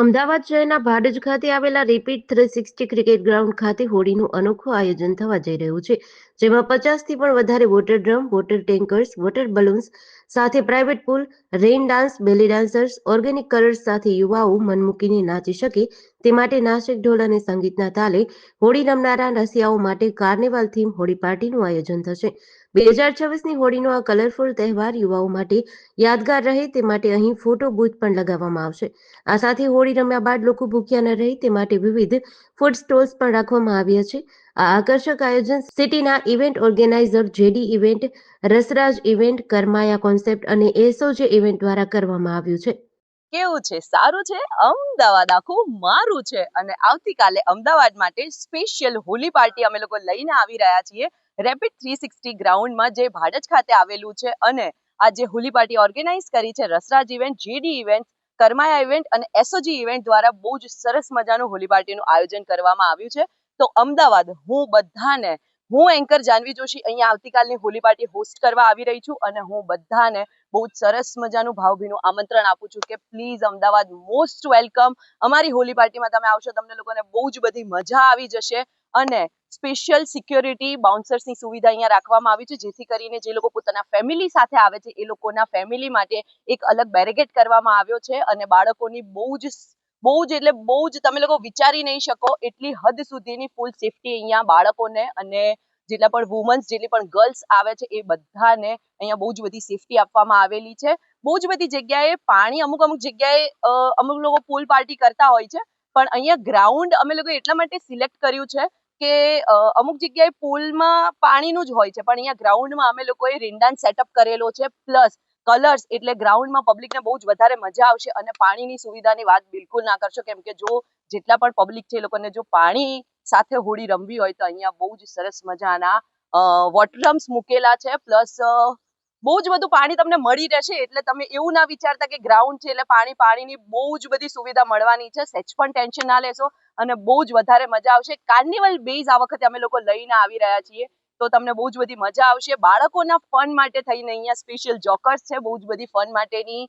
અમદાવાદ શહેરના ભાડજ ખાતે આવેલા રિપીટ 360 ક્રિકેટ ગ્રાઉન્ડ ખાતે હોળીનું અનોખું આયોજન થવા જઈ રહ્યું છે, જેમાં 50થી પણ વધારે water drum, water tankers, water balloons સાથે પ્રાઇવેટ પૂલ, રેઇન ડાન્સ, બેલી ડાન્સર્સ, ઓર્ગેનિક કલર્સ સાથે યુવાઓ મન મૂકીને નાચી શકે તે માટે નાસિક ઢોલ અને સંગીતના તાલે હોળી રમનારા રસિયાઓ માટે કાર્નિવલ થીમ હોળી પાર્ટીનું આયોજન થશે। 2026ની હોળીનો આ કલરફુલ તહેવાર યુવાઓ માટે યાદગાર રહે તે માટે અહીં ફોટો બૂથ પણ લગાવવામાં આવશે। આ સાથે હોળી રમ્યા બાદ લોકો ભૂખ્યા ન રહે તે માટે વિવિધ ફૂડ સ્ટોલ્સ પણ રાખવામાં આવ્યા છે। આ આકર્ષક આયોજન સિટીના event organiser JD event, Rasraj event, કરમાયા કોન્સેપ્ટ અને એસઓજે ઇવેન્ટ દ્વારા કરવામાં આવ્યું છે। કેવું છે? સારું છે? અમદાવાદ આખું મારું છે અને આવતીકાલે અમદાવાદ માટે સ્પેશિયલ હોલી પાર્ટી અમે લોકો લઈને આવી રહ્યા છીએ રેપિડ 360 ગ્રાઉન્ડમાં, જે ભાડજ ખાતે આવેલું છે। અને આ જે હોલી પાર્ટી ઓર્ગેનાઇઝ કરી છે Rasraj event, JD event, કરમાયા event અને એસઓજી ઇવેન્ટ દ્વારા બહુ જ સરસ મજાનું હોલી પાર્ટીનું આયોજન કરવામાં આવ્યું છે। તો અમદાવાદ હું એન્કર જાનવી જોશી અહીંયા આવતીકાલની હોલી પાર્ટી હોસ્ટ કરવા આવી રહી છું અને હું બધાને બહુ જ સરસ મજાનું ભાવભીનું આમંત્રણ આપું છું કે પ્લીઝ અમદાવાદ મોસ્ટ વેલકમ। અમારી હોલી પાર્ટીમાં તમે આવશો, તમને લોકોને બહુ જ બધી મજા આવી જશે અને સ્પેશિયલ સિક્યોરિટી બાઉન્સર્સની સુવિધા અહીંયા રાખવામાં આવી છે, જેથી કરીને જે લોકો પોતાના ફેમિલી સાથે આવે છે એ લોકોના ફેમિલી માટે એક અલગ બેરિકેડ કરવામાં આવ્યો છે અને બાળકોની બહુ જ તમે લોકો વિચારી નહીં શકો એટલી હદ સુધીની ફૂલ સેફટી અહીંયા બાળકોને અને જેટલા પણ વુમન્સ, જેટલી પણ ગર્લ્સ આવે છે એ બધાને અહીંયા બહુ જ બધી સેફટી આપવામાં આવેલી છે। બહુ જ બધી જગ્યાએ પાણી, અમુક જગ્યાએ અમુક લોકો પૂલ પાર્ટી કરતા હોય છે, પણ અહીંયા ગ્રાઉન્ડ અમે લોકો એટલા માટે સિલેક્ટ કર્યું છે કે અમુક જગ્યાએ પૂલમાં પાણીનું જ હોય છે, પણ અહીંયા ગ્રાઉન્ડમાં અમે લોકોએ રેઇન ડાન્સ સેટઅપ કરેલો છે પ્લસ કલર્સ, એટલે ગ્રાઉન્ડમાં પબ્લિકને બહુ જ વધારે મજા આવશે। અને પાણીની સુવિધાની વાત બિલકુલ ના કરશો, કેમ કે જેટલા પણ પબ્લિક છે એ લોકોને જો પાણી સાથે હોળી રમવી હોય તો અહીંયા બહુ જ સરસ મજાના વોટર ડ્રમ્સ મૂકેલા છે પ્લસ બહુ જ બધું પાણી તમને મળી રહેશે। એટલે તમે એવું ના વિચારતા કે ગ્રાઉન્ડ છે એટલે પાણીની બહુ જ બધી સુવિધા મળવાની છે, સેજ પણ ટેન્શન ના લેશો અને બહુ જ વધારે મજા આવશે। કાર્નિવલ બેઝ આ વખતે અમે લોકો લઈને આવી રહ્યા છીએ, તો તમને બહુ જ બધી મજા આવશે। બાળકોના ફન માટે થઈને અહીંયા સ્પેશિયલ જોકર્સ છે, બહુ જ બધી ફન માટેની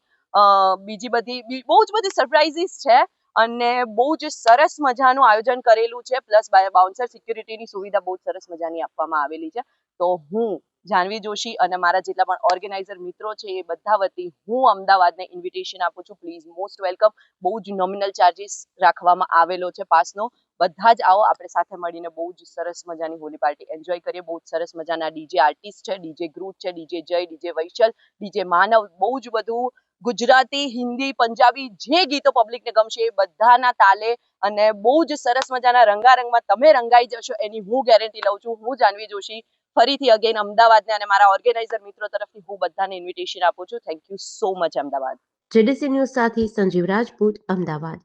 બહુ જ બધી સરપ્રાઇઝીસ છે અને બહુ જ સરસ મજાનું આયોજન કરેલું છે પ્લસ બાઉન્સર સિક્યુરિટીની સુવિધા બહુ સરસ મજાની આપવામાં આવેલી છે। તો હું જાનવી જોશી અને મારા જેટલા પણ ઓર્ગેનાઇઝર મિત્રો છે એ બધા વતી હું અમદાવાદને ઇન્વિટેશન આપું છું, પ્લીઝ મોસ્ટ વેલકમ। બહુ જ નોમિનલ ચાર્જીસ રાખવામાં આવેલો છે પાસનો। બધા જ આવો, આપણે સાથે મળીને બહુ જ સરસ મજાની હોલી પાર્ટી એન્જોય કરીએ। બહુ જ સરસ મજાના ડીજે આર્ટિસ્ટ છે, ડીજે ગ્રુપ છે, ડીજે જય, ડીજે વૈશલ, ડીજે માનવ, બહુ જ બધું ગુજરાતી, હિન્દી, પંજાબી જે ગીતો પબ્લિકને ગમશે એ બધાના તાલે અને બહુ જ સરસ મજાના રંગારંગમાં તમે રંગાઈ જશો એની હું ગેરંટી લઉં છું। હું જાનવી જોશી ફરીથી અગેન અમદાવાદને અને મારા ઓર્ગેનાઇઝર મિત્રો તરફથી હું બધાને ઇન્વિટેશન આપું છું। Thank you so much Ahmedabad. JDC news સાથે સંજીવ રાજપૂત, અમદાવાદ।